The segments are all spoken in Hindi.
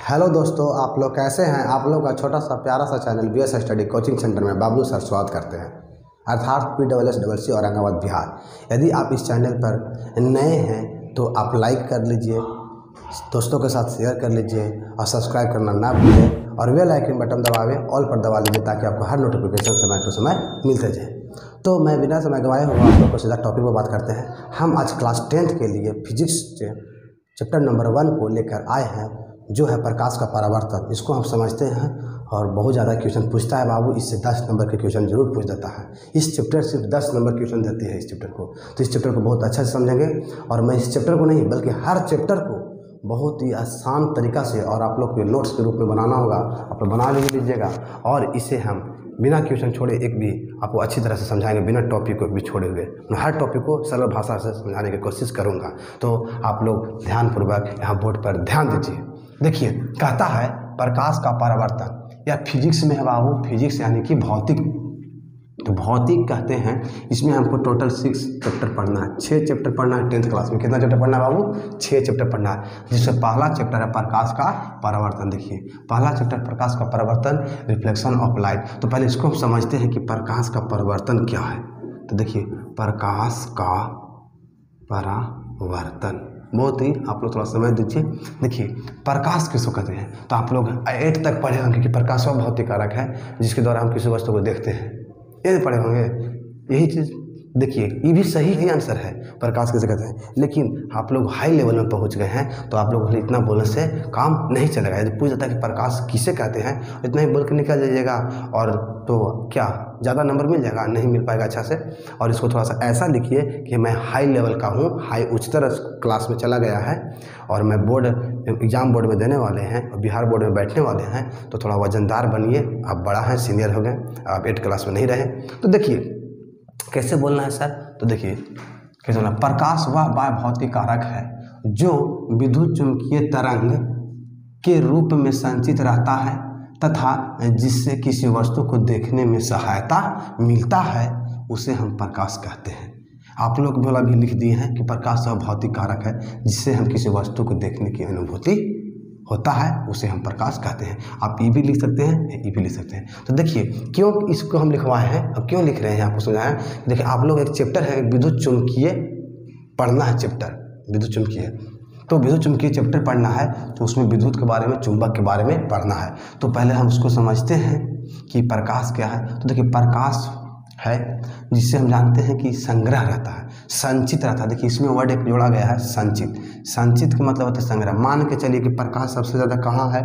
हेलो दोस्तों, आप लोग कैसे हैं। आप लोग का छोटा सा प्यारा सा channel BS study coaching centre में बाबलू सर स्वागत करते हैं, अर्थात PSSC औरंगाबाद बिहार। यदि आप इस चैनल पर नए हैं तो आप लाइक कर लीजिए, दोस्तों के साथ शेयर कर लीजिए और सब्सक्राइब करना ना भूलें और बेल आइकन बटन दबावें, ऑल पर दबा लीजिए ताकि आपको हर नोटिफिकेशन समय टू समय मिलते जाए। तो मैं बिना समय गंवाए हुआ आप लोग को सीधा टॉपिक पर बात करते हैं। हम आज क्लास 10th के लिए फिजिक्स चैप्टर नंबर 1 को लेकर आए हैं, जो है प्रकाश का परावर्तन। इसको हम समझते हैं और बहुत ज़्यादा क्वेश्चन पूछता है बाबू, इससे 10 नंबर के क्वेश्चन जरूर पूछ देता है। इस चैप्टर सिर्फ 10 नंबर क्वेश्चन देती है इस चैप्टर को, तो इस चैप्टर को बहुत अच्छा से समझेंगे। और मैं इस चैप्टर को नहीं बल्कि हर चैप्टर को बहुत ही आसान तरीक़ा से और आप लोग के नोट्स के रूप में बनाना होगा, आप लोग बना लीजिएगा। और इसे हम बिना क्वेश्चन छोड़े एक भी आपको अच्छी तरह से समझाएंगे, बिना टॉपिक को भी छोड़े हुए। मैं हर टॉपिक को सरल भाषा से समझाने की कोशिश करूँगा, तो आप लोग ध्यानपूर्वक यहाँ बोर्ड पर ध्यान दीजिए। देखिए, कहता है प्रकाश का परावर्तन, या फिजिक्स में है बाबू, फिजिक्स यानी कि भौतिक। तो भौतिक कहते हैं, इसमें हमको टोटल 6 चैप्टर पढ़ना है, 6 चैप्टर पढ़ना है 10th क्लास में। कितना चैप्टर पढ़ना है बाबू? 6 चैप्टर पढ़ना है, जिसमें पहला चैप्टर है प्रकाश का परावर्तन। देखिए, पहला चैप्टर प्रकाश का परावर्तन, रिफ्लेक्शन ऑफ लाइट। तो पहले इसको हम समझते हैं कि प्रकाश का परावर्तन क्या है। तो देखिए, प्रकाश का परावर्तन बहुत ही आप लोग थोड़ा समझ दीजिए। देखिए, प्रकाश किसको कहते हैं, तो आप लोग 8 तक पढ़े होंगे कि प्रकाश वह भौतिक कारक है जिसके द्वारा हम किसी वस्तु को देखते हैं। ये पढ़े होंगे यही चीज़। देखिए, ये भी सही ही आंसर है, प्रकाश किसे कहते हैं। लेकिन आप लोग हाई लेवल में पहुंच गए हैं, तो आप लोगों को इतना बोलने से काम नहीं चलेगा। यदि पूछ जाता है कि प्रकाश किसे कहते हैं, इतना ही बोल के निकल जाइएगा और तो क्या ज़्यादा नंबर मिल जाएगा? नहीं मिल पाएगा अच्छा से। और इसको थोड़ा सा ऐसा लिखिए कि मैं हाई लेवल का हूँ, हाई उच्चतर क्लास में चला गया है और मैं बोर्ड एग्जाम बोर्ड में देने वाले हैं और बिहार बोर्ड में बैठने वाले हैं। तो थोड़ा वजनदार बनिए, आप बड़ा हैं, सीनियर हो गए, आप 8 क्लास में नहीं रहे। तो देखिए कैसे बोलना है सर, तो देखिए कैसे बोलना। प्रकाश वह भौतिक कारक है जो विद्युत चुंबकीय तरंग के रूप में संचित रहता है तथा जिससे किसी वस्तु को देखने में सहायता मिलता है, उसे हम प्रकाश कहते हैं। आप लोग बोला भी लिख दिए हैं कि प्रकाश वह भौतिक कारक है जिससे हम किसी वस्तु को देखने की अनुभूति होता है, उसे हम प्रकाश कहते हैं। आप ये भी लिख सकते हैं, ये भी लिख सकते हैं। तो देखिए, क्यों इसको हम लिखवाए हैं और क्यों लिख रहे हैं आपको समझाएं। देखिए, आप लोग एक चैप्टर है विद्युत चुम्बकीय पढ़ना है, चैप्टर विद्युत चुम्बकीय। तो विद्युत चुम्बकीय चैप्टर पढ़ना है, तो उसमें विद्युत के बारे में, चुंबक के बारे में पढ़ना है। तो पहले हम उसको समझते हैं कि प्रकाश क्या है। तो देखिए, प्रकाश है जिससे हम जानते हैं कि संग्रह रहता है, संचित रहता है। देखिए, इसमें वर्ड एक जोड़ा गया है, संचित। संचित का मतलब होता है संग्रह। मान के चलिए कि प्रकाश सबसे ज़्यादा कहाँ है,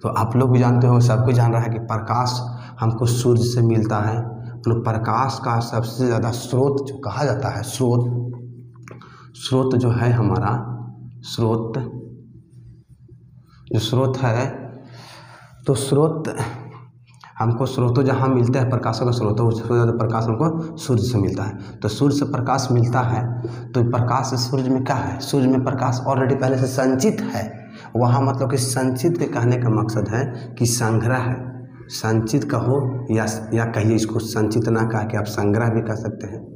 तो आप लोग भी जानते हो, सब कुछ जान रहा है कि प्रकाश हमको सूर्य से मिलता है। तो प्रकाश का सबसे ज़्यादा स्रोत जो कहा जाता है, स्रोत जो है हमारा, स्रोत है, तो स्रोत हमको स्रोतों जहाँ मिलते हैं प्रकाशों का स्रोत, उससे ज़्यादा प्रकाश हमको सूर्य से मिलता है। तो सूर्य से प्रकाश मिलता है, तो प्रकाश सूर्य में क्या है, सूर्य में प्रकाश ऑलरेडी पहले से संचित है। वहाँ मतलब कि संचित के कहने का मकसद है कि संग्रह है। संचित कहो या कहिए, इसको संचित ना कह के आप संग्रह भी कह सकते हैं।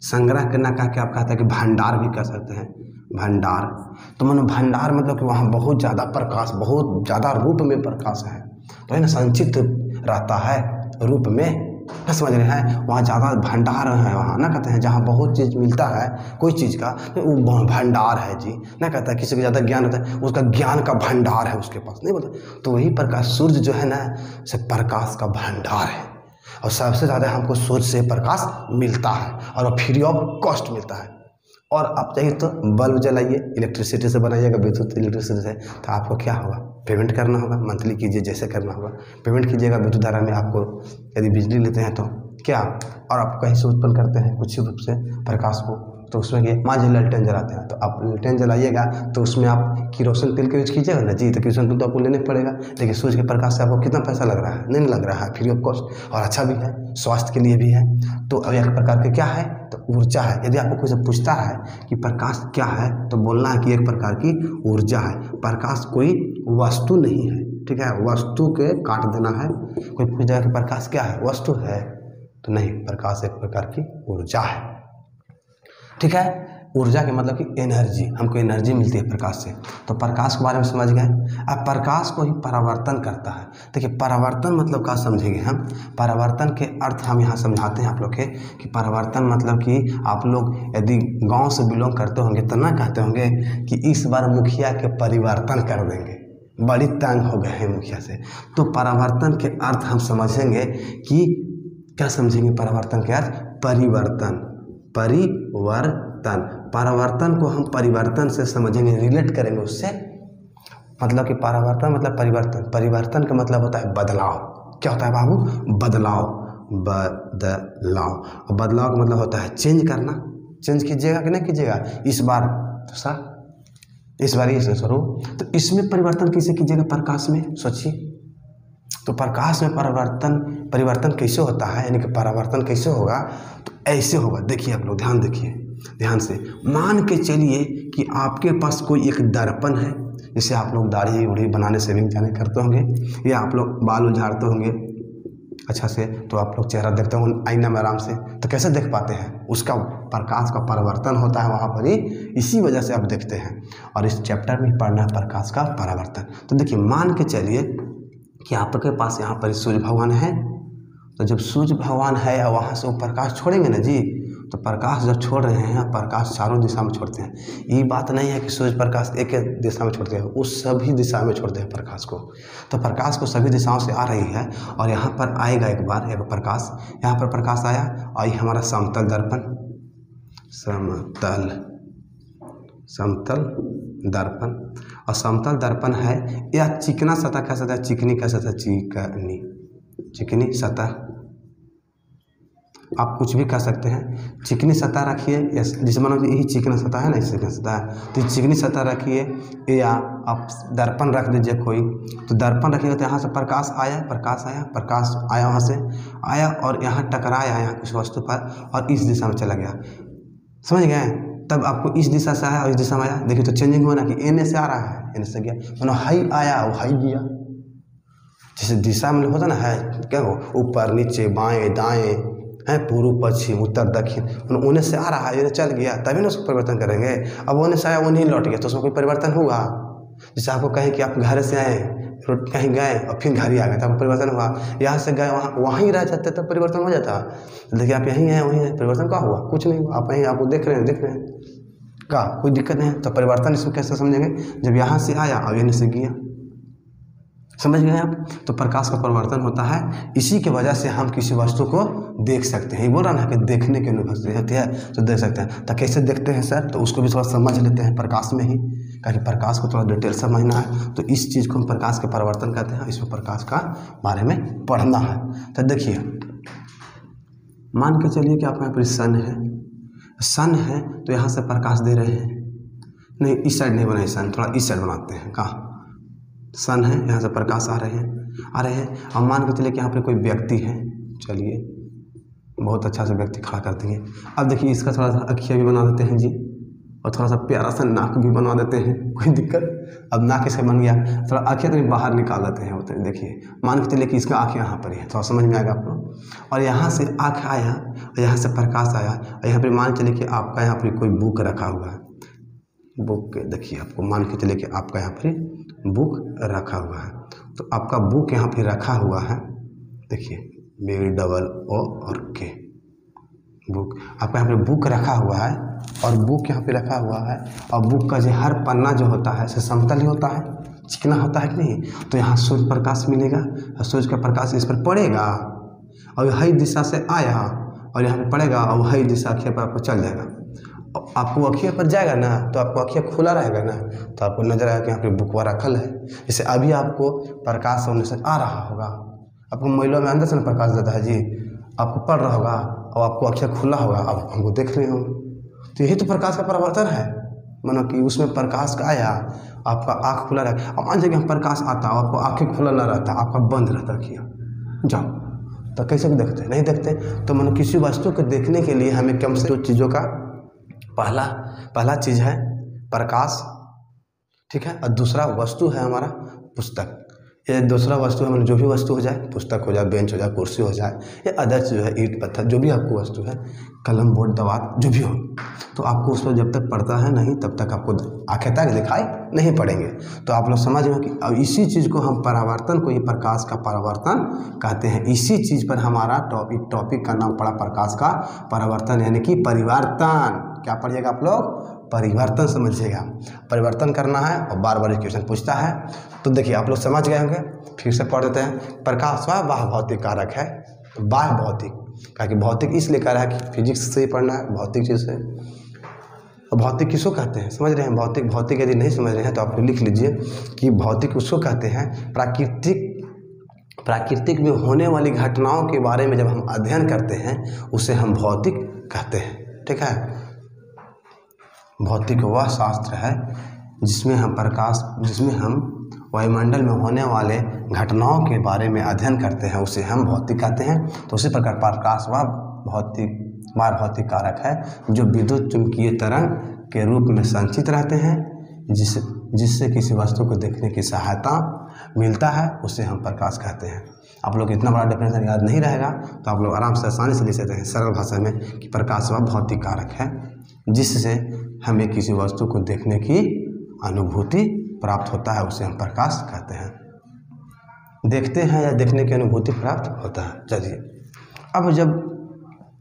संग्रह के ना कह के आप कहते हैं कि भंडार भी कह सकते हैं, भंडार। तो मानो भंडार मतलब कि वहाँ बहुत ज़्यादा प्रकाश, बहुत ज़्यादा रूप में प्रकाश है, तो है ना, संचित रहता है रूप में, ना समझ रहे हैं। वहाँ ज़्यादा भंडार है, वहाँ ना कहते हैं जहाँ बहुत चीज़ मिलता है कोई चीज़ का, तो वो भंडार है जी। ना कहता है किसी को ज़्यादा ज्ञान होता है, उसका ज्ञान का भंडार है उसके पास, नहीं बोलता। तो वही प्रकाश, सूर्य जो है ना, से प्रकाश का भंडार है और सबसे ज़्यादा हमको सूर्य से प्रकाश मिलता है और फ्री ऑफ कॉस्ट मिलता है। और आप चाहिए तो बल्ब जलाइए, इलेक्ट्रिसिटी से बनाइएगा, विद्युत इलेक्ट्रिसिटी से, तो आपको क्या होगा, पेमेंट करना होगा, मंथली कीजिए, जैसे करना होगा पेमेंट कीजिएगा विद्युत धारा में। आपको यदि बिजली लेते हैं तो क्या, और आप कहीं से उत्पन्न करते हैं कुछ रूप से प्रकाश को, तो उसमें ये मान लीजिए लालटेन जलाते हैं, तो आप लालटेन जलाइएगा तो उसमें आप किरोसिन तेल का यूज कीजिएगा ना जी, तो किरोसिन तेल तो आपको लेने पड़ेगा। लेकिन सूर्य के प्रकाश से आपको कितना पैसा लग रहा है, नहीं लग रहा है, फ्री ऑफ कॉस्ट, और अच्छा भी है, स्वास्थ्य के लिए भी है। तो एक प्रकार के क्या है, तो ऊर्जा है। यदि आपको कोई से पूछता है कि प्रकाश क्या है, तो बोलना है कि एक प्रकार की ऊर्जा है। प्रकाश कोई वस्तु नहीं है, ठीक है, वस्तु के काट देना है। कोई पूछ जाएगा कि प्रकाश क्या है, वस्तु है, तो नहीं, प्रकाश एक प्रकार की ऊर्जा है, ठीक है। ऊर्जा के मतलब कि एनर्जी, हमको एनर्जी मिलती है प्रकाश से। तो प्रकाश के बारे में समझ गए। अब प्रकाश को ही परावर्तन करता है। देखिए परावर्तन मतलब क्या समझेंगे हम, परावर्तन के अर्थ हम यहाँ समझाते हैं आप लोग के कि परावर्तन मतलब कि आप लोग यदि गांव से बिलोंग करते होंगे तो ना कहते होंगे कि इस बार मुखिया के परिवर्तन कर देंगे, बड़ी तंग हो गए हैं मुखिया से। तो परावर्तन के अर्थ हम समझेंगे कि क्या समझेंगे परावर्तन के अर्थ, परिवर्तन, परिवर्तन, परावर्तन को हम परिवर्तन से समझेंगे, रिलेट करेंगे उससे। मतलब कि परावर्तन मतलब परिवर्तन, परिवर्तन का मतलब होता है बदलाव। क्या होता है बाबू, बदलाव, बदलाव। और बदलाव का मतलब होता है चेंज करना, चेंज कीजिएगा कि नहीं कीजिएगा, इस बार दूसरा, इस बार ये स्वरूप। तो इसमें परिवर्तन कैसे कीजिएगा, प्रकाश में, सोचिए। तो प्रकाश में परिवर्तन कैसे होता है, यानी कि परावर्तन कैसे होगा, तो ऐसे होगा। देखिए आप लोग ध्यान देखिए, ध्यान से। मान के चलिए कि आपके पास कोई एक दर्पण है, जैसे आप लोग दाढ़ी उड़ी बनाने सेविंग जाने करते होंगे, या आप लोग बाल उझाड़ते होंगे अच्छा से, तो आप लोग चेहरा देखते होंगे आईना में आराम से, तो कैसे देख पाते हैं, उसका प्रकाश का परिवर्तन होता है वहाँ पर ही, इसी वजह से आप देखते हैं। और इस चैप्टर में पढ़ना है प्रकाश का परावर्तन। तो देखिए मान के चलिए कि आपके पास यहाँ पर सूर्य भगवान है, तो जब सूर्य भगवान है और वहाँ से वो प्रकाश छोड़ेंगे ना जी, तो प्रकाश जब छोड़ रहे हैं, प्रकाश चारों दिशा में छोड़ते हैं। ये बात नहीं है कि सूर्य प्रकाश एक दिशा में छोड़ते हैं, वो सभी दिशा में छोड़ते हैं प्रकाश को। तो प्रकाश को सभी दिशाओं से आ रही है और यहाँ पर आएगा एक बार एक प्रकाश, यहाँ पर प्रकाश आया और ये हमारा समतल दर्पण, समतल दर्पण, और समतल दर्पण है या चिकना सतह कह सकते हैं, चिकनी कह सकते हैं, चिकनी सतह, आप कुछ भी कह सकते हैं। चिकनी सतह रखिए, जैसे मानो यही चिकना सतह है ना, चिकनी सतह है, तो चिकनी सतह रखिए, या आप दर्पण रख दीजिए कोई, तो दर्पण रखिएगा तो यहाँ से प्रकाश आया, प्रकाश आया वहाँ से आया और यहाँ टकराया यहाँ कुछ वस्तु पर और इस दिशा में चला गया, समझ गए। तब आपको इस दिशा से आया और इस दिशा में आया, देखिए तो चेंजिंग हुआ ना कि एन से आ रहा है, एन से गया, मानो हाई आया वो हाई गया। जैसे दिशा में होता ना है, क्या हो, ऊपर नीचे बाएं दाएं है, पूर्व पश्चिम उत्तर दक्षिण, उन्हें से आ रहा है, ये चल गया, तभी ना उसको परिवर्तन करेंगे। अब उन्हें से आया वो नहीं लौट गया, तो उसमें कोई परिवर्तन होगा। जैसे आपको कहें कि आप घर से आए, कहीं गए और फिर घर ही आ गए, तो आपको परिवर्तन हुआ। यहाँ से गए वहीं रह जाते तब परिवर्तन हो जाता। देखिए आप यहीं हैं वहीं हैं, परिवर्तन क्या हुआ, कुछ नहीं हुआ। आप यहीं आपको देख रहे हैं का कोई दिक्कत नहीं है। तो परिवर्तन इसको कैसे समझेंगे, जब यहाँ से आया और यहाँ से गया, समझ गए आप। तो प्रकाश का परिवर्तन होता है, इसी की वजह से हम किसी वस्तु को देख सकते हैं। ये बोल रहा ना कि देखने की अनुभूति होती है, तो देख सकते हैं। तो कैसे देखते हैं सर, तो उसको भी थोड़ा समझ लेते हैं प्रकाश में ही, क्योंकि प्रकाश को थोड़ा डिटेल समझना है। तो इस चीज़ को हम प्रकाश का परिवर्तन कहते हैं, इसमें प्रकाश का बारे में पढ़ना है। तो देखिए मान के चलिए कि आपका यहाँ पर सन है, तो यहाँ से प्रकाश दे रहे हैं, नहीं इस साइड नहीं बनाए सन, थोड़ा इस साइड बनाते हैं। कहाँ सन है, यहाँ से प्रकाश आ रहे हैं। अब मान के चलिए कि यहाँ पे कोई व्यक्ति है, चलिए बहुत अच्छा से व्यक्ति खड़ा कर देंगे। अब देखिए इसका थोड़ा सा अखिया भी बना देते हैं जी, और थोड़ा सा प्यारा सा नाक भी बना देते हैं, कोई दिक्कत। अब नाक इसका बन गया, थोड़ा आँखें तो बाहर निकाल देते हैं। होते देखिए मान के चलिए कि इसका आँख यहाँ पर है, थोड़ा समझ में आएगा आपको। और यहाँ से आँख आया और यहाँ से प्रकाश आया, और यहाँ पर मान चलिए कि आपका यहाँ पर कोई बुक रखा हुआ है, बुक देखिए आपको मान के चलिए कि आपका यहाँ पर बुक रखा हुआ है। तो आपका बुक यहाँ पे रखा हुआ है, देखिए BOO और K, बुक आपका यहाँ पे बुक रखा हुआ है, और बुक यहाँ पे रखा हुआ है। और बुक का जो हर पन्ना जो होता है से समतल ही होता है, चिकना होता है कि नहीं। तो यहाँ सूर्य प्रकाश मिलेगा, और सूर्य का प्रकाश इस पर पड़ेगा और वही दिशा से आया और यहाँ पे पड़ेगा, और वही दिशा अखिया पर आपको चल जाएगा। आपको अखिया पर जाएगा ना, तो आपको अखिया खुला रहेगा ना, तो आपको नजर आएगा कि यहाँ पे बुक रखल है। जैसे अभी आपको प्रकाश होने से आ रहा होगा, आपको महिला में अंदर से प्रकाश देता है जी, आपको पड़ रहा होगा और आपको अखिया खुला होगा, अब हमको देख रहे हो। तो यही तो प्रकाश का परिवर्तन है, मानो कि उसमें प्रकाश का आया, आपका आँख खुला रहा। अब मान लीजिए प्रकाश आता है, आपको आँखें खुला ना रहता, आपका बंद रहता अखिया, जाओ तो कैसे भी देखते नहीं देखते। तो मानो किसी वस्तु को देखने के लिए हमें कम से दो चीज़ों का पहला चीज़ है प्रकाश, ठीक है, और दूसरा वस्तु है हमारा पुस्तक, ये दूसरा वस्तु है, मतलब जो भी वस्तु हो जाए, पुस्तक हो जाए, बेंच हो जाए, कुर्सी हो जाए, या अदर्स जो है ईंट पत्थर जो भी आपको वस्तु है, कलम बोर्ड दवात जो भी हो, तो आपको उस पर जब तक पड़ता है नहीं तब तक आपको आंखें तक दिखाई नहीं पड़ेंगे। तो आप लोग समझ गए कि अब इसी चीज़ को हम परावर्तन को ही प्रकाश का परावर्तन कहते हैं। इसी चीज़ पर हमारा टॉपिक का नाम पड़ा प्रकाश का परावर्तन, यानी कि परिवर्तन। क्या पढ़िएगा आप लोग? परिवर्तन समझिएगा। परिवर्तन करना है और बार बार क्वेश्चन पूछता है। तो देखिए आप लोग समझ गए होंगे, फिर से पढ़ देते हैं। प्रकाश वह बाह्य भौतिक कारक है। बाह्य भौतिक, कहा कि भौतिक इसलिए कह रहा है कि फिजिक्स से ही पढ़ना है, भौतिक चीज़ से। और भौतिक किसको कहते हैं समझ रहे हैं? भौतिक यदि नहीं समझ रहे हैं तो आप लिख लीजिए कि भौतिक उसको कहते हैं प्राकृतिक में होने वाली घटनाओं के बारे में जब हम अध्ययन करते हैं उसे हम भौतिक कहते हैं। ठीक है, भौतिक वह शास्त्र है जिसमें हम वायुमंडल में होने वाले घटनाओं के बारे में अध्ययन करते हैं, उसे हम भौतिक कहते हैं। तो उसी प्रकार प्रकाश वह भौतिक कारक है जो विद्युत चुंबकीय तरंग के रूप में संचित रहते हैं, जिससे किसी वस्तु को देखने की सहायता मिलता है, उसे हम प्रकाश कहते हैं। आप लोग इतना बड़ा डेफिनेशन याद नहीं रहेगा तो आप लोग आराम से आसानी से लिख सकते हैं सरल भाषा में कि प्रकाश वह भौतिक कारक है जिससे हमें किसी वस्तु को देखने की अनुभूति प्राप्त होता है, उसे हम प्रकाश कहते हैं। देखते हैं या देखने की अनुभूति प्राप्त होता है। चलिए, अब जब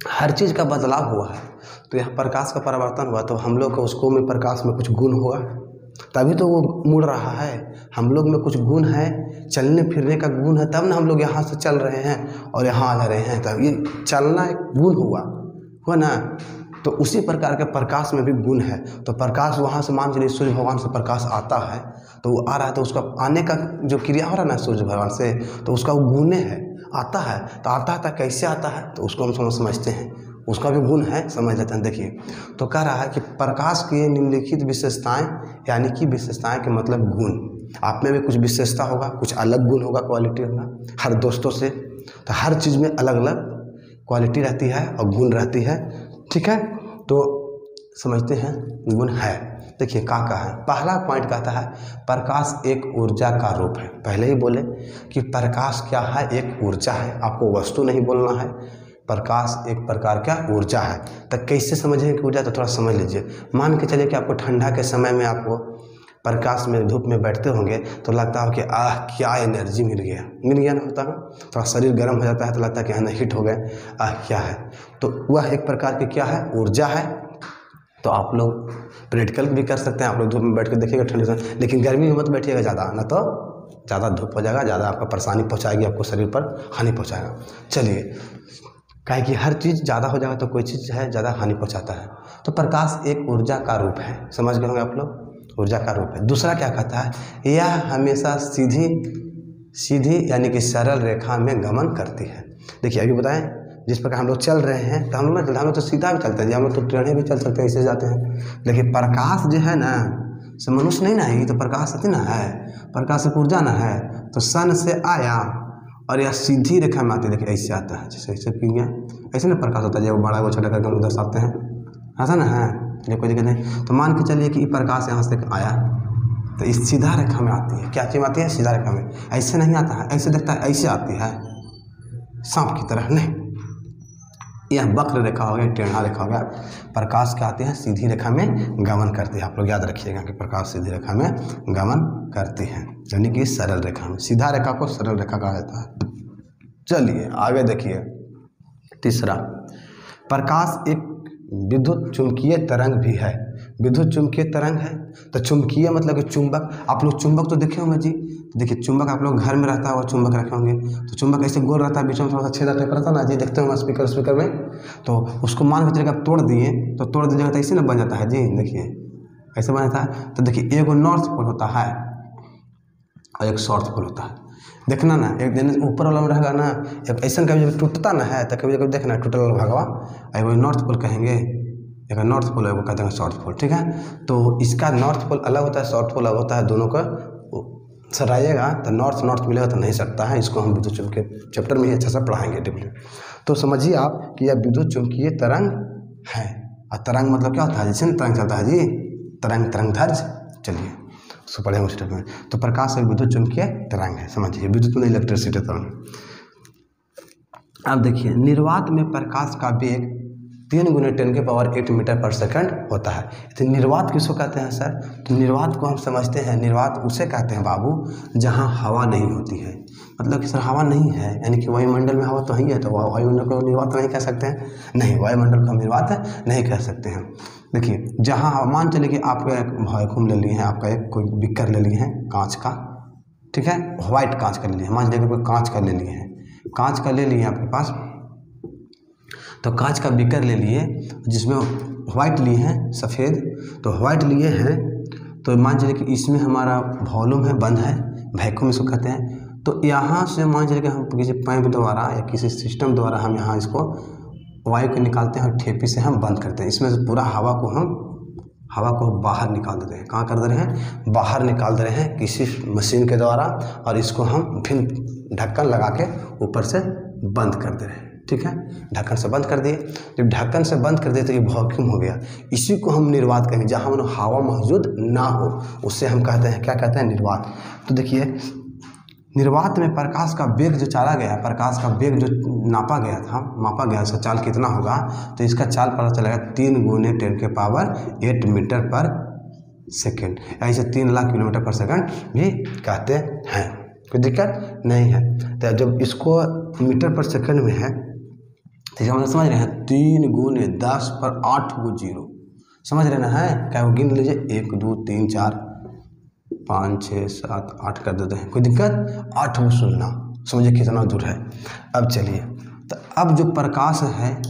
हर चीज़ का बदलाव हुआ है तो यह प्रकाश का परिवर्तन हुआ, तो हम लोग का उसको में प्रकाश में कुछ गुण होगा तभी तो वो मुड़ रहा है। हम लोग में कुछ गुण है, चलने फिरने का गुण है, तब ना हम लोग यहाँ से चल रहे हैं और यहाँ आ जा रहे हैं। तब ये चलना एक गुण हुआ ना। तो उसी प्रकार के प्रकाश में भी गुण है। तो प्रकाश वहाँ से मान चलिए सूर्य भगवान से प्रकाश आता है तो वो आ रहा है, तो उसका आने का जो क्रिया हो रहा है ना सूर्य भगवान से, तो उसका वो गुण है, आता है। तो आता है कैसे आता है तो उसको हम समझते हैं, उसका भी गुण है, समझ लेते हैं। देखिए, तो कह रहा है कि प्रकाश की निम्नलिखित विशेषताएं, यानी कि विशेषताएं के मतलब गुण। आप में भी कुछ विशेषता होगा, कुछ अलग गुण होगा, क्वालिटी होगा हर दोस्तों से। तो हर चीज़ में अलग अलग क्वालिटी रहती है और गुण रहती है। ठीक है, तो समझते हैं गुण है। देखिए का है, पहला पॉइंट कहता है प्रकाश एक ऊर्जा का रूप है। पहले ही बोले कि प्रकाश क्या है, एक ऊर्जा है। आपको वस्तु नहीं बोलना है, प्रकाश एक प्रकार का ऊर्जा है। तो कैसे समझें कि ऊर्जा, तो थोड़ा समझ लीजिए। मान के चलिए कि आपको ठंडा के समय में आपको प्रकाश में धूप में बैठते होंगे तो लगता हो कि क्या एनर्जी मिल गया ना, होता है। थोड़ा शरीर गर्म हो जाता है तो लगता है कि हाँ हीट हो गए, क्या है। तो वह एक प्रकार की क्या है, ऊर्जा है। तो आप लोग प्रैक्टिकल भी कर सकते हैं, आप लोग धूप में बैठ कर देखिएगा ठंडे से, लेकिन गर्मी में मत बैठिएगा ज़्यादा, ना तो ज़्यादा धूप हो जाएगा, ज़्यादा आपको परेशानी पहुँचाएगी, आपको शरीर पर हानि पहुँचाएगा। चलिए, काहे कि हर चीज़ ज़्यादा हो जाएगा तो कोई चीज़ है ज़्यादा हानि पहुँचाता है। तो प्रकाश एक ऊर्जा का रूप है, समझ गए होंगे आप लोग, ऊर्जा का रूप है। दूसरा क्या कहता है, यह हमेशा सीधी यानी कि सरल रेखा में गमन करती है। देखिए अभी बताएं, जिस प्रकार हम लोग चल रहे हैं तो हम लोग तो सीधा भी चलते हैं, हम लोग तो टेढ़े भी चल सकते हैं, ऐसे जाते हैं। लेकिन प्रकाश जो है ना, से मनुष्य नहीं ना है, ये तो प्रकाश है ना, है प्रकाश एक ऊर्जा ना है। तो सन से आया और यह सीधी रेखा में आती, देखिए ऐसे आता है, जैसे ऐसे पिंगे ऐसे ना प्रकाश होता है। जब बड़ा को छोटा करके हम उधर आते हैं, ऐसा ना है, ये कोई दिक्कत नहीं। तो मान के चलिए कि प्रकाश यहाँ से आया तो इस सीधा रेखा में आती है। क्या चीज़ आती है, सीधा रेखा में। ऐसे नहीं आता है, ऐसे देखता है ऐसे आती है, सांप की तरह नहीं। यह वक्र रेखा हो गया, टेढ़ा रेखा हो गया। प्रकाश क्या आती है, सीधी रेखा में गमन करती है। आप लोग याद रखिएगा कि प्रकाश सीधी रेखा में गमन करती है, यानी कि सरल रेखा में। सीधा रेखा को सरल रेखा कहा जाता है। चलिए आगे देखिए, तीसरा, प्रकाश एक विद्युत चुंबकीय तरंग भी है। विद्युत चुंबकीय तरंग है तो चुंबकीय मतलब कि चुंबक। आप लोग चुंबक तो देखे होंगे जी, देखिए चुंबक आप लोग घर में रहता है और चुंबक रखे होंगे। तो चुंबक ऐसे गोल रहता है, बीच में थोड़ा सा छेदा टाइप रहता है ना जी, देखते होंगे स्पीकर में। तो उसको मान के चलिए आप तोड़ दिए तो तोड़ दीजिएगा तो ऐसे ना बन जाता है जी, देखिए ऐसे बन जाता है। तो देखिए एगो नॉर्थ पोल होता है और एक साउथ पोल होता है। देखना ना, एक दिन ऊपर वाला में रहेगा ना, एक ऐसा कभी जब टूटता ना है तो कभी कभी देखना टूटल वाला भागवा, एक नॉर्थ पोल कहेंगे, एक नॉर्थ पोल है वो कहते हैं साउथ पोल। ठीक है, तो इसका नॉर्थ पोल अलग होता है, साउथ पोल अलग होता है, दोनों का सराइएगा तो नॉर्थ मिलेगा तो नहीं सकता है। इसको हम विद्युत चुंबकीय चैप्टर में ही अच्छा से पढ़ाएंगे डिप्ली। तो समझिए आप कि यह विद्युत चुंबकीय तरंग है। और तरंग मतलब क्या होता है, जैसे तरंग चलता है जी, तरंग ध्वज। चलिए उसको पढ़ेंगे उस टाइप में। तो प्रकाश एक विद्युत चुम्बकीय तरंग है, समझिए, विद्युत में इलेक्ट्रिसिटी तरंग। अब देखिए निर्वात में प्रकाश का वेग 3 × 10⁸ मीटर पर सेकंड होता है। तो निर्वात किसको कहते हैं सर? तो निर्वात को हम समझते हैं, निर्वात उसे कहते हैं बाबू जहाँ हवा नहीं होती है। मतलब कि सर हवा नहीं है यानी कि वायुमंडल में हवा तो ही है, तो वायुमंडल को निर्वात नहीं कह सकते हैं? नहीं, वायुमंडल को हम निर्वात नहीं कह सकते हैं। देखिए जहाँ मान चले कि आप एक वैक्यूम ले लिए हैं, आपका एक कोई बीकर ले लिए हैं कांच का, ठीक है, व्हाइट कांच का ले लिए, मान लीजिए कोई कांच का ले लिए हैं, कांच का ले लिए आपके पास, तो कांच का बीकर ले लिए जिसमें व्हाइट लिए हैं, सफ़ेद, तो व्हाइट लिए हैं, तो मान चलिए कि इसमें हमारा वॉल्यूम है, बंद है, वैक्यूम इसको कहते हैं। तो यहाँ से मान चलिए कि हम किसी पाइप द्वारा या किसी सिस्टम द्वारा हम यहाँ इसको वायु को निकालते हैं और ठेपी से हम बंद करते हैं, इसमें से पूरा हवा को बाहर निकाल देते हैं। कहाँ कर दे रहे हैं? बाहर निकाल दे रहे हैं किसी मशीन के द्वारा, और इसको हम फिर ढक्कन लगा के ऊपर से बंद कर दे रहे हैं, ठीक है, ढक्कन से बंद कर दिए। जब ढक्कन से बंद कर दिए तो ये वैक्यूम हो गया, इसी को हम निर्वात कहेंगे, जहाँ मतलब हवा मौजूद ना हो, उससे हम कहते हैं, क्या कहते हैं? निर्वात। तो देखिए निर्वात में प्रकाश का वेग जो चला गया, प्रकाश का वेग जो मापा गया इसका चाल कितना होगा, तो इसका चाल पता चलेगा 3 × 10⁸ मीटर पर सेकेंड, ऐसे 3 लाख किलोमीटर पर सेकंड भी कहते हैं। कोई दिक्कत नहीं है। तो जब इसको मीटर पर सेकंड में है तो हम समझ रहे हैं 3 × 10⁸ समझ रहे ना है क्या? वो गिन लीजिए 1 2 3 4 5 6 7 8 कर देते हैं, कोई दिक्कत? 8 सुनना, समझिए कितना दूर है। अब चलिए, तो अब जो प्रकाश है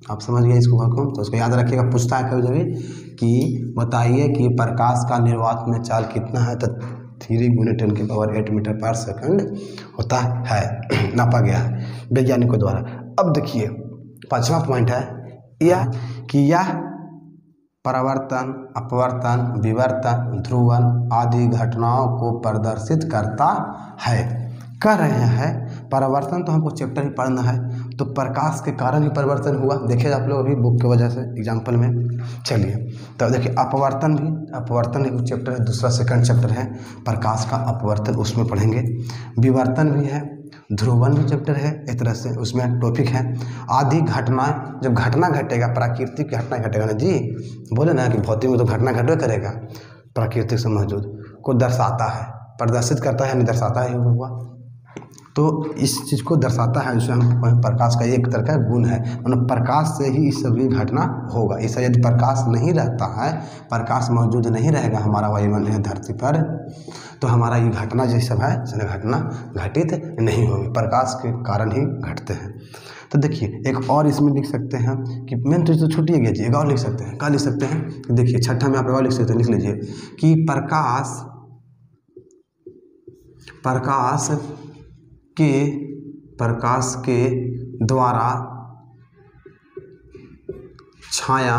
आप समझ गए इसको वैक्यूम, तो उसको याद रखिएगा, पूछता है कभी कि बताइए कि प्रकाश का निर्वात में चाल कितना है, तो 3 × 10⁸ मीटर पर सेकंड होता है, नापा गया है वैज्ञानिकों द्वारा। अब देखिए 5वां पॉइंट है यह कि यह परावर्तन, अपवर्तन, विवर्तन, ध्रुवन आदि घटनाओं को प्रदर्शित करता है। कर रहे हैं परावर्तन, तो हमको चैप्टर ही पढ़ना है, तो प्रकाश के कारण ही परिवर्तन हुआ, देखिए आप लोग अभी बुक की वजह से एग्जाम्पल में। चलिए तो देखिए अपवर्तन एक चैप्टर है, दूसरा सेकंड चैप्टर है प्रकाश का अपवर्तन, उसमें पढ़ेंगे। विवर्तन भी है, ध्रुवन भी चैप्टर है, एक तरह से उसमें टॉपिक है। आदि घटनाएं, जब घटना घटेगा, प्राकृतिक घटना घटेगा ना जी, बोले ना कि भौतिक में तो घटना घटवे करेगा, प्राकृतिक से मौजूद को दर्शाता है, प्रदर्शित करता है, नहीं दर्शाता है हुआ, तो इस चीज़ को दर्शाता है, जिसे हम प्रकाश का एक तरह का गुण है, मतलब प्रकाश से ही इस सभी घटना होगा। इससे यदि प्रकाश नहीं रहता है, प्रकाश मौजूद नहीं रहेगा हमारा वायुमंडल धरती पर, तो हमारा ये घटना जो सब है घटना घटित नहीं होगी, प्रकाश के कारण ही घटते हैं। तो देखिए एक और इसमें लिख सकते हैं कि मेन तो छुट्टी गया जी, एक और लिख सकते हैं, क्या लिख सकते हैं? देखिए छठा में आप और लिख सकते हैं, लिख लीजिए कि प्रकाश के द्वारा छाया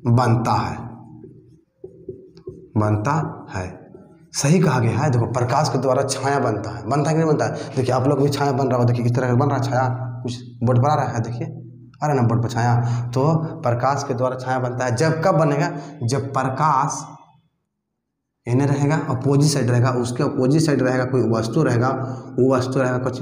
बनता है। सही कहा गया है। देखो प्रकाश के द्वारा छाया बनता है कि नहीं बनता है? देखिए आप लोग भी छाया बन रहा हो, देखिए किस तरह का बन रहा है छाया, कुछ बोर्ड पर आ रहा है, देखिए आ रहा है ना बोर्ड पर छाया। तो प्रकाश के द्वारा छाया बनता है। जब कब बनेगा? जब प्रकाश इन्हें रहेगा, अपोजिट साइड रहेगा, उसके अपोजिट साइड रहेगा कोई वस्तु रहेगा, वो वस्तु रहेगा कुछ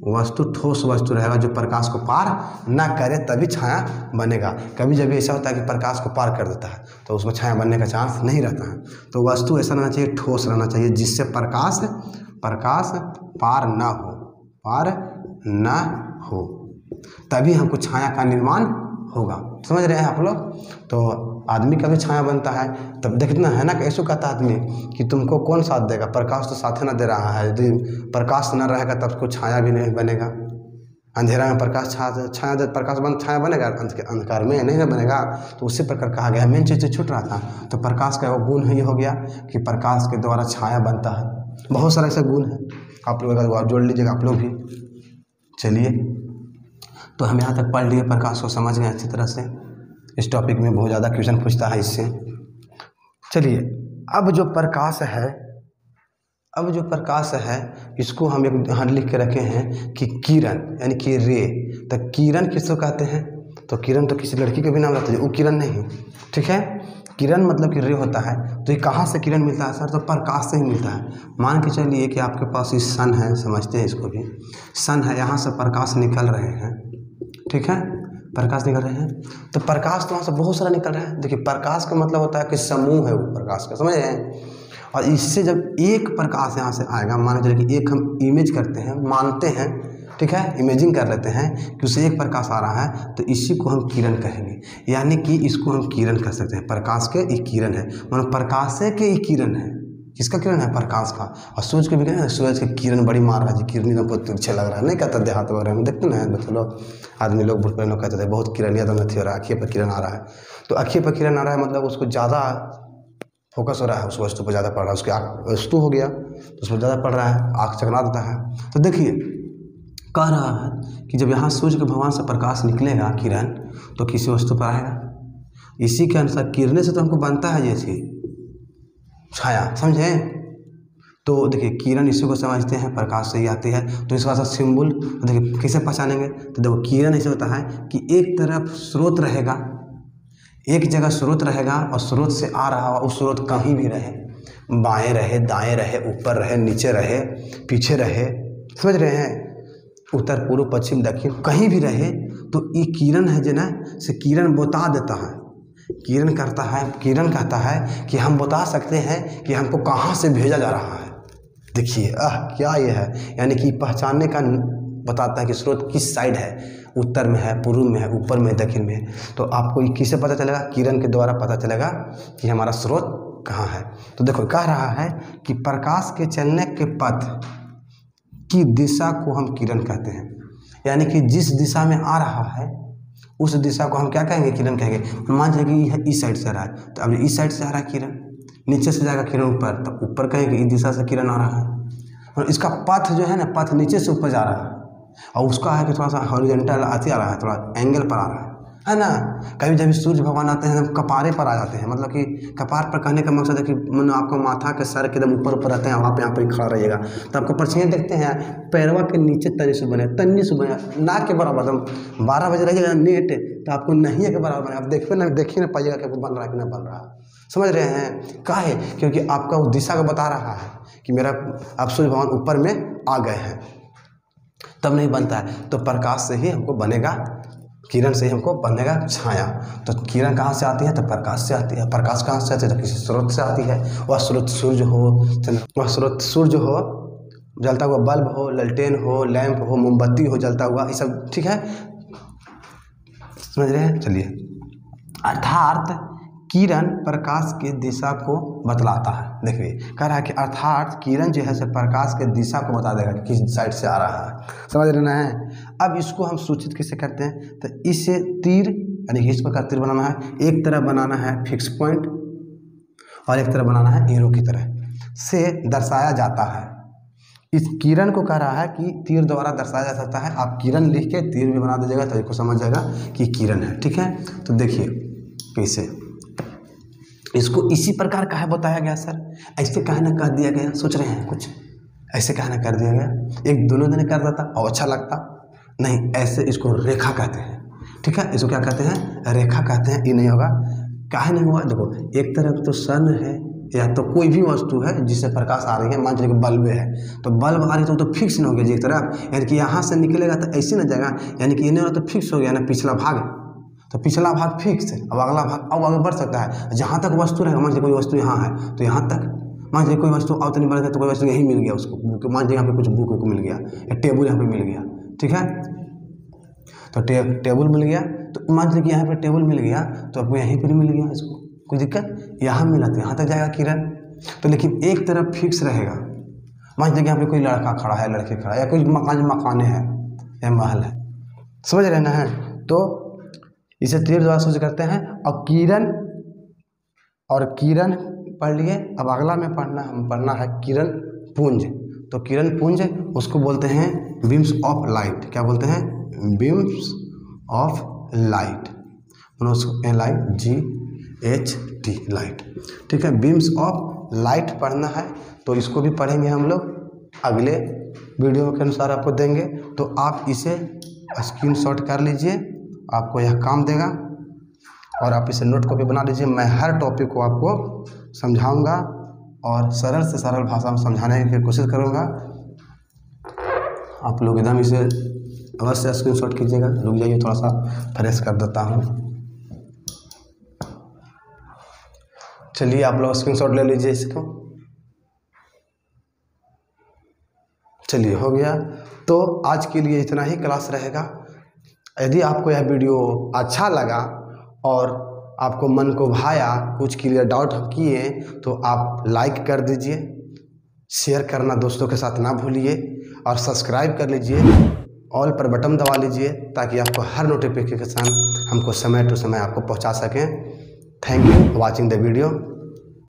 वस्तु, ठोस वस्तु रहेगा जो प्रकाश को पार ना करे, तभी छाया बनेगा। कभी जब ऐसा होता है कि प्रकाश को पार कर देता है तो उसमें छाया बनने का चांस नहीं रहता है। तो वस्तु ऐसा रहना चाहिए, ठोस रहना चाहिए, जिससे प्रकाश पार ना हो, तभी हमको छाया का निर्माण होगा। समझ रहे हैं आप लोग? तो आदमी का भी छाया बनता है, तब देखना है ना, कैसे कहता आदमी कि तुमको कौन साथ देगा, प्रकाश तो साथ ना दे रहा है, यदि प्रकाश न रहेगा तब उसको छाया भी नहीं बनेगा। अंधेरा में प्रकाश छाया बनेगा, अंधकार में नहीं बनेगा। तो उसी प्रकार कहा गया, मेन चीज़ छूट रहा था। तो प्रकाश का वो गुण ही हो गया कि प्रकाश के द्वारा छाया बनता है। बहुत सारा ऐसा गुण है, आप लोग अगर जोड़ लीजिएगा आप लोग भी। चलिए तो हम यहाँ तक पढ़ लिए, प्रकाश को समझ गए अच्छी तरह से। इस टॉपिक में बहुत ज़्यादा क्वेश्चन पूछता है इससे। चलिए अब जो प्रकाश है इसको हम एक यहाँ लिख के रखे हैं कि किरण, यानी कि रे। तो किरण किसको कहते हैं? तो किरण तो किसी लड़की का भी नाम रहता है, वो किरण नहीं, ठीक है। किरण मतलब कि रे होता है, तो ये कहाँ से किरण मिलता है सर? तो प्रकाश से ही मिलता है। मान के चलिए कि आपके पास इस सन है, समझते हैं इसको भी, सन है, यहाँ से प्रकाश निकल रहे हैं, ठीक है, प्रकाश निकल रहे हैं, तो प्रकाश तो वहाँ से बहुत सारा निकल रहा है। देखिए प्रकाश का मतलब होता है कि समूह है वो प्रकाश का, समझ रहे हैं। और इससे जब एक प्रकाश यहाँ से आएगा, मान लीजिए कि एक हम इमेज करते हैं, मानते हैं, ठीक है, इमेजिंग कर लेते हैं कि उससे एक प्रकाश आ रहा है, तो इसी को हम किरण कहेंगे। यानी कि इसको हम किरण कह सकते हैं, प्रकाश के एक किरण है, मतलब प्रकाश से के एक किरण है। किसका किरण है? प्रकाश का। और सूरज के भी किरण है, सूरज के किरण बड़ी मार रहा है जी, किरण तो बहुत तिरछे लग रहा है, नहीं कहता देहात वगैरह में देखते ना बच्चे लोग, आदमी लोग बुढ़े लोग कहते थे बहुत किरण या तो नहीं हो रहा है, आँखिए पर किरण आ रहा है। तो आँखिए पर किरण आ रहा है मतलब उसको ज़्यादा फोकस हो रहा है, उस वस्तु पर ज़्यादा पड़ रहा है, उसकी आँख वस्तु हो गया तो उस पर ज़्यादा पड़ रहा है, आँख चकरा देता है। तो देखिए कह रहा है कि जब यहाँ सूर्य के भगवान से प्रकाश निकलेगा किरण, तो किसी वस्तु पर आएगा। इसी के अनुसार किरणें से तो हमको बनता है ये चीज छाया, समझे। तो देखिए किरण इसी को समझते हैं, प्रकाश से ही आती है। तो इसका सा सिंबल देखिए कैसे पहचानेंगे, तो देखो किरण ऐसे होता है कि एक तरफ स्रोत रहेगा, एक जगह स्रोत रहेगा और स्रोत से आ रहा हुआ उस स्रोत कहीं भी रहे, बाएं रहे, दाएं रहे, ऊपर रहे, नीचे रहे, पीछे रहे, समझ रहे हैं, उत्तर पूर्व पश्चिम दक्षिण कहीं भी रहे, तो ये किरण है जो ना से किरण बता देता है। किरण करता है, किरण कहता है कि हम बता सकते हैं कि हमको कहाँ से भेजा जा रहा है। देखिए क्या ये है, यानी कि पहचानने का बताता है कि स्रोत किस साइड है, उत्तर में है, पूर्व में है, ऊपर में, दक्षिण में है। तो आपको किससे पता चलेगा? किरण के द्वारा पता चलेगा कि हमारा स्रोत कहाँ है। तो देखो कह रहा है कि प्रकाश के चलने के पथ की दिशा को हम किरण कहते हैं। यानी कि जिस दिशा में आ रहा है उस दिशा को हम क्या कहेंगे? किरण कहेंगे। मान लीजिए कि इस साइड से आ रहा है, तो अब इस साइड से आ रहा है किरण, नीचे से जाएगा किरण ऊपर, तो ऊपर कहेंगे इस दिशा से किरण आ रहा है। और इसका पथ जो है ना, पथ नीचे से ऊपर जा रहा है, और उसका है कि थोड़ा सा हॉरिजॉन्टल आते आ रहा है, थोड़ा एंगल पर आ रहा है ना। कभी जब सूर्य भगवान आते हैं तो कपारे पर आ जाते हैं, मतलब कि कपार पर कहने का मकसद है कि मतलब आपका माथा के सर के एकदम ऊपर ऊपर रहते हैं, आप यहाँ पर ही खड़ा रहिएगा, तो आपको परछाइयाँ देखते हैं पैरवा के नीचे तनी से बने, नाक के बराबर, एकदम 12 बजे रहिएगा नेट, तो आपको नहीं के बराबर बने, आप देख ही ना पाइएगा कि बन रहा है कि नहीं बन रहा है। समझ रहे हैं? काहे? क्योंकि आपका उस दिशा को बता रहा है कि मेरा अब सूर्य भगवान ऊपर में आ गए हैं, तब नहीं बनता है। तो प्रकाश से ही हमको बनेगा, किरण से ही हमको बनेगा छाया। तो किरण कहाँ से आती है? तो प्रकाश से आती है। प्रकाश कहाँ से आती है? तो किसी स्रोत से आती है। वह स्रोत सूर्य हो, वह स्रोत सूर्य हो, जलता हुआ बल्ब हो, ललटेन हो, लैंप हो, मोमबत्ती हो जलता हुआ, ये सब ठीक है, समझ रहे हैं। चलिए, अर्थात किरण प्रकाश की दिशा को बतलाता है। देखिए कह रहा है कि अर्थात किरण जो है से प्रकाश के दिशा को बता देगा कि किस साइड से आ रहा है, समझ रहे हैं। अब इसको हम सूचित कैसे करते हैं? तो इसे तीर, यानी इस प्रकार तीर बनाना है, एक तरफ बनाना है फिक्स पॉइंट और एक तरफ बनाना है एरो की तरह से दर्शाया जाता है। इस किरण को कह रहा है कि तीर द्वारा दर्शाया जा सकता है। आप किरण लिख के तीर भी बना दीजिएगा तो इसको समझ जाएगा कि किरण है, ठीक है। तो देखिए कैसे इसको इसी प्रकार कहा बताया गया सर, ऐसे कहा ना कह दिया गया, सोच रहे हैं कुछ ऐसे कहा ना कर दिया गया, एक दोनों दिन कर देता और अच्छा लगता नहीं, ऐसे इसको रेखा कहते हैं, ठीक है। इसको क्या कहते हैं? रेखा कहते हैं। ये नहीं होगा, काहे नहीं हुआ? देखो एक तरफ तो सन है या तो कोई भी वस्तु है जिससे प्रकाश आ रही है, मान लीजिए बल्ब है, तो बल्ब आ रही है तो फिक्स नहीं हो गया जी एक तरफ, यानी कि यहाँ से निकलेगा तो ऐसे ना जाएगा, यानी कि ये नहीं हो तो फिक्स हो गया ना पिछला भाग, तो पिछला भाग फिक्स है, अब अगला भाग अब आगे बढ़ सकता है जहाँ तक वस्तु रहेगा। मान लीजिए कोई वस्तु यहाँ है तो यहाँ तक, मान लीजिए कोई वस्तु और तो नहीं बढ़ गया तो कोई वस्तु यहीं मिल गया उसको, मान लीजिए यहाँ पे कुछ बुक को मिल गया या टेबल यहाँ पे मिल गया, ठीक है। तो टेबल मिल गया, तो मान लीजिए कि यहाँ पे टेबल मिल गया तो आपको यहीं पर मिल गया, इसको कोई दिक्कत, यहाँ मिला तो यहाँ तक जाएगा किरण। तो लेकिन एक तरफ फिक्स रहेगा, मान लीजिए कि यहाँ पे कोई लड़का खड़ा है, लड़के खड़ा है, या कोई मकाने हैं या महल है, समझ रहे ना है। तो इसे तीर द्वारा सूचित करते हैं। और किरण पढ़ लिए, अब अगला में पढ़ना है किरण पुंज। तो किरण पुंज उसको बोलते हैं बीम्स ऑफ लाइट। क्या बोलते हैं? Beams of light, LIGHT light, ठीक है। बीम्स ऑफ लाइट पढ़ना है तो इसको भी पढ़ेंगे हम लोग, अगले वीडियो के अनुसार आपको देंगे। तो आप इसे स्क्रीनशॉट कर लीजिए, आपको यह काम देगा। और आप इसे नोट कॉपी बना लीजिए। मैं हर टॉपिक को आपको समझाऊंगा और सरल से सरल भाषा में समझाने की कोशिश करूंगा। आप लोग एकदम इसे अवश्य स्क्रीनशॉट कीजिएगा। रुक जाइए, थोड़ा सा फ्रेश कर देता हूँ। चलिए आप लोग स्क्रीनशॉट ले लीजिए इसको। चलिए हो गया। तो आज के लिए इतना ही क्लास रहेगा। यदि आपको यह वीडियो अच्छा लगा और आपको मन को भाया, कुछ क्लियर डाउट किए, तो आप लाइक कर दीजिए, शेयर करना दोस्तों के साथ ना भूलिए और सब्सक्राइब कर लीजिए, ऑल पर बटन दबा लीजिए ताकि आपको हर नोटिफिकेशन हमको समय टू समय आपको पहुंचा सकें। Thank you for watching the video.